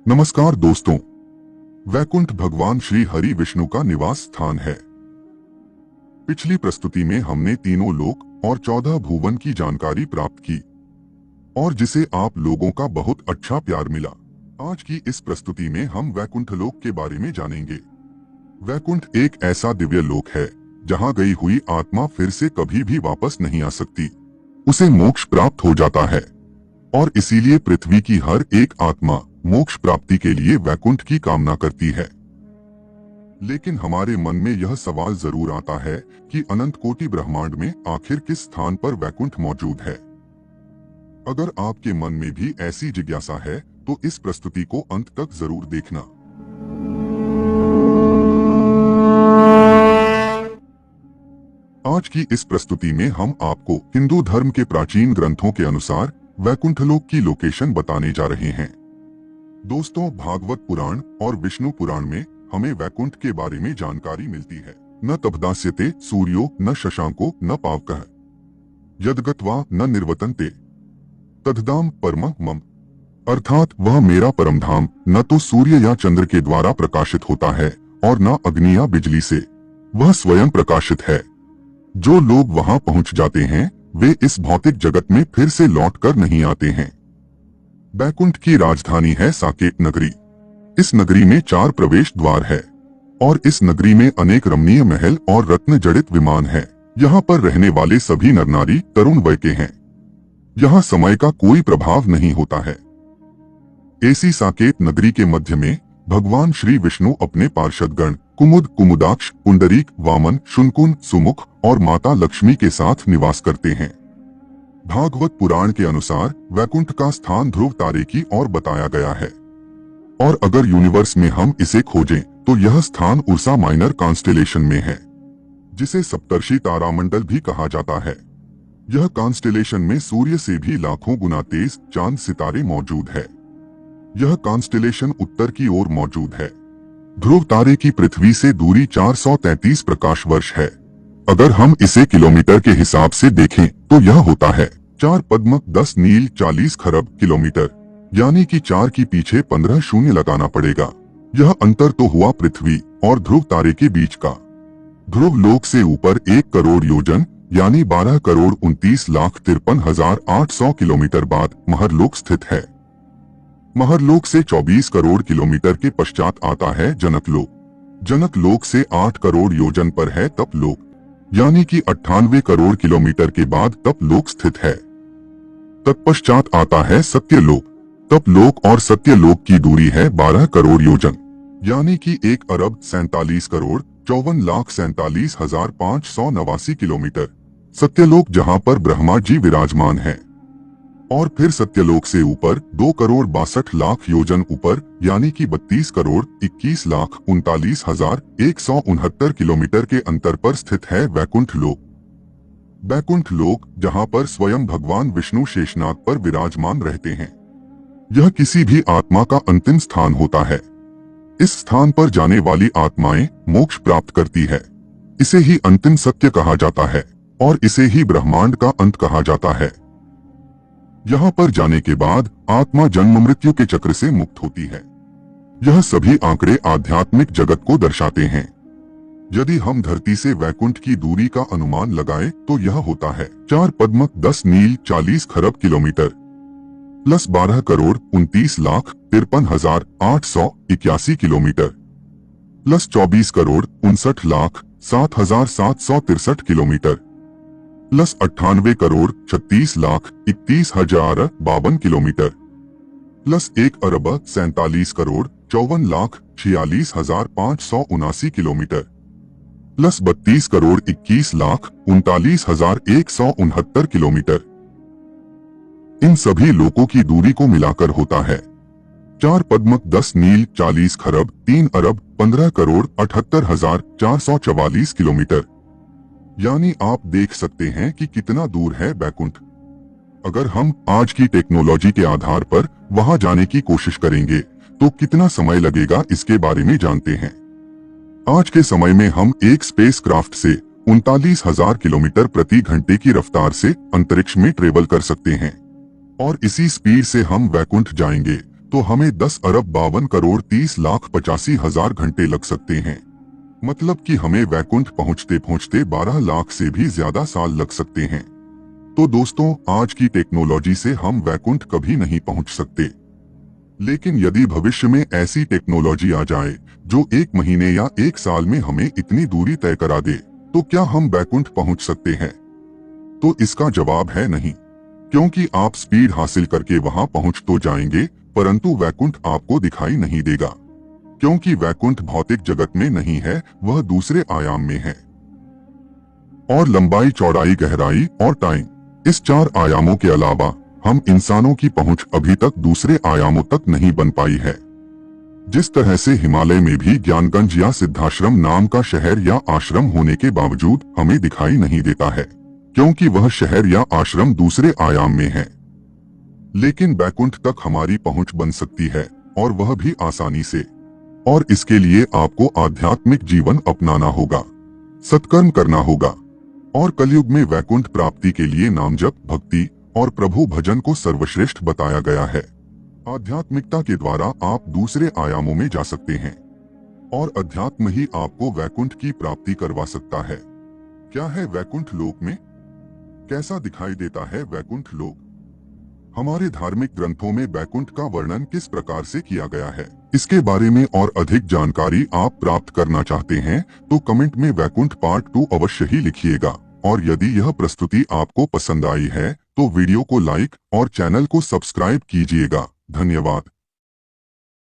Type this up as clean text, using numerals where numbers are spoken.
नमस्कार दोस्तों, वैकुंठ भगवान श्री हरि विष्णु का निवास स्थान है। पिछली प्रस्तुति में हमने तीनों लोक और 14 भुवन की जानकारी प्राप्त की और जिसे आप लोगों का बहुत अच्छा प्यार मिला। आज की इस प्रस्तुति में हम वैकुंठ लोक के बारे में जानेंगे। वैकुंठ एक ऐसा दिव्य लोक है जहां गई हुई आत्मा फिर से कभी भी वापस नहीं आ सकती, उसे मोक्ष प्राप्त हो जाता है और इसीलिए पृथ्वी की हर एक आत्मा मोक्ष प्राप्ति के लिए वैकुंठ की कामना करती है। लेकिन हमारे मन में यह सवाल जरूर आता है कि अनंत कोटि ब्रह्मांड में आखिर किस स्थान पर वैकुंठ मौजूद है। अगर आपके मन में भी ऐसी जिज्ञासा है तो इस प्रस्तुति को अंत तक जरूर देखना। आज की इस प्रस्तुति में हम आपको हिंदू धर्म के प्राचीन ग्रंथों के अनुसार वैकुंठ लोक की लोकेशन बताने जा रहे हैं। दोस्तों, भागवत पुराण और विष्णु पुराण में हमें वैकुंठ के बारे में जानकारी मिलती है। न तपदास्यते सूर्यो न शशांको न पावकः यद्गत्वा न निर्वतन्ते तद्धाम परमं मम। अर्थात वह मेरा परम धाम न तो सूर्य या चंद्र के द्वारा प्रकाशित होता है और न अग्नि या बिजली से, वह स्वयं प्रकाशित है। जो लोग वहां पहुंच जाते हैं वे इस भौतिक जगत में फिर से लौट कर नहीं आते हैं। वैकुंठ की राजधानी है साकेत नगरी। इस नगरी में 4 प्रवेश द्वार है और इस नगरी में अनेक रमणीय महल और रत्न जड़ित विमान है। यहाँ पर रहने वाले सभी नर नारी तरुण वय के हैं। यहाँ समय का कोई प्रभाव नहीं होता है। ऐसी साकेत नगरी के मध्य में भगवान श्री विष्णु अपने पार्षदगण कुमुद, कुमुदाक्ष, पुंडरीक, वामन, शुनकुन, सुमुख और माता लक्ष्मी के साथ निवास करते हैं। भागवत पुराण के अनुसार वैकुंठ का स्थान ध्रुव तारे की ओर बताया गया है और अगर यूनिवर्स में हम इसे खोजें तो यह स्थान उर्सा माइनर कॉन्स्टेलेशन में है, जिसे सप्तर्षि तारामंडल भी कहा जाता है। यह कॉन्स्टेलेशन में सूर्य से भी लाखों गुना तेज चांद सितारे मौजूद है। यह कॉन्स्टेलेशन उत्तर की ओर मौजूद है। ध्रुव तारे की पृथ्वी से दूरी 433 प्रकाश वर्ष है। अगर हम इसे किलोमीटर के हिसाब से देखें तो यह होता है 4 पद्म 10 नील 40 खरब किलोमीटर, यानी कि 4 की पीछे 15 शून्य लगाना पड़ेगा। यह अंतर तो हुआ पृथ्वी और ध्रुव तारे के बीच का। ध्रुव लोक से ऊपर 1 करोड़ योजन यानी 12 करोड़ 29,53,800 किलोमीटर बाद महरलोक स्थित है। महरलोक से 24 करोड़ किलोमीटर के पश्चात आता है जनकलोक। जनकलोक से 8 करोड़ योजन पर है तपलोक, यानी कि 98 करोड़ किलोमीटर के बाद तपलोक स्थित है। तत्पश्चात आता है सत्यलोक। तपलोक और सत्यलोक की दूरी है 12 करोड़ योजन, यानी कि 1 अरब 47 करोड़ 54,47,589 किलोमीटर। सत्यलोक जहां पर ब्रह्मा जी विराजमान है। और फिर सत्यलोक से ऊपर 2 करोड़ 62 लाख योजन ऊपर, यानी कि 32 करोड़ 21,39,169 किलोमीटर के अंतर पर स्थित है वैकुंठ लोक। वैकुंठ लोक जहां पर स्वयं भगवान विष्णु शेषनाग पर विराजमान रहते हैं। यह किसी भी आत्मा का अंतिम स्थान होता है। इस स्थान पर जाने वाली आत्माएं मोक्ष प्राप्त करती है। इसे ही अंतिम सत्य कहा जाता है और इसे ही ब्रह्मांड का अंत कहा जाता है। यहाँ पर जाने के बाद आत्मा जन्म मृत्यु के चक्र से मुक्त होती है। यह सभी आंकड़े आध्यात्मिक जगत को दर्शाते हैं। यदि हम धरती से वैकुंठ की दूरी का अनुमान लगाएं तो यह होता है 4 पद्म 10 नील 40 खरब kilometre plus 12 crore 29,53,881 kilometre plus 24 crore 59,07,763 kilometre plus 98 crore 36,31,052 kilometre plus 1 अरब 47 crore 54,46,579 kilometre plus 32 crore 21,39,169 kilometre. इन सभी लोकों की दूरी को मिलाकर होता है 4 पद्म 10 नील 40 खरब 3 अरब 15 करोड़ 78,444 किलोमीटर। यानी आप देख सकते हैं कि कितना दूर है वैकुंठ। अगर हम आज की टेक्नोलॉजी के आधार पर वहां जाने की कोशिश करेंगे तो कितना समय लगेगा इसके बारे में जानते हैं। आज के समय में हम एक स्पेसक्राफ्ट से 39,000 किलोमीटर प्रति घंटे की रफ्तार से अंतरिक्ष में ट्रेवल कर सकते हैं और इसी स्पीड से हम वैकुंठ जाएंगे तो हमें 10,52,30,85,000 घंटे लग सकते हैं। मतलब कि हमें वैकुंठ पहुंचते पहुंचते 12 लाख से भी ज्यादा साल लग सकते हैं। तो दोस्तों, आज की टेक्नोलॉजी से हम वैकुंठ कभी नहीं पहुंच सकते। लेकिन यदि भविष्य में ऐसी टेक्नोलॉजी आ जाए जो 1 महीने या 1 साल में हमें इतनी दूरी तय करा दे, तो क्या हम वैकुंठ पहुंच सकते हैं? तो इसका जवाब है नहीं, क्योंकि आप स्पीड हासिल करके वहां पहुंच तो जाएंगे, परंतु वैकुंठ आपको दिखाई नहीं देगा, क्योंकि वैकुंठ भौतिक जगत में नहीं है, वह दूसरे आयाम में है। और लंबाई, चौड़ाई, गहराई और टाइम, इस 4 आयामों के अलावा हम इंसानों की पहुंच अभी तक दूसरे आयामों तक नहीं बन पाई है। जिस तरह से हिमालय में भी ज्ञानगंज या सिद्धाश्रम नाम का शहर या आश्रम होने के बावजूद हमें दिखाई नहीं देता है, क्योंकि वह शहर या आश्रम दूसरे आयाम में है। लेकिन वैकुंठ तक हमारी पहुंच बन सकती है, और वह भी आसानी से। और इसके लिए आपको आध्यात्मिक जीवन अपनाना होगा, सत्कर्म करना होगा, और कलयुग में वैकुंठ प्राप्ति के लिए नाम जप, भक्ति और प्रभु भजन को सर्वश्रेष्ठ बताया गया है। आध्यात्मिकता के द्वारा आप दूसरे आयामों में जा सकते हैं, और अध्यात्म ही आपको वैकुंठ की प्राप्ति करवा सकता है। क्या है वैकुंठ लोक में? कैसा दिखाई देता है वैकुंठ लोक? हमारे धार्मिक ग्रंथों में वैकुंठ का वर्णन किस प्रकार से किया गया है? इसके बारे में और अधिक जानकारी आप प्राप्त करना चाहते हैं तो कमेंट में वैकुंठ पार्ट 2 अवश्य ही लिखिएगा। और यदि यह प्रस्तुति आपको पसंद आई है तो वीडियो को लाइक और चैनल को सब्सक्राइब कीजिएगा। धन्यवाद।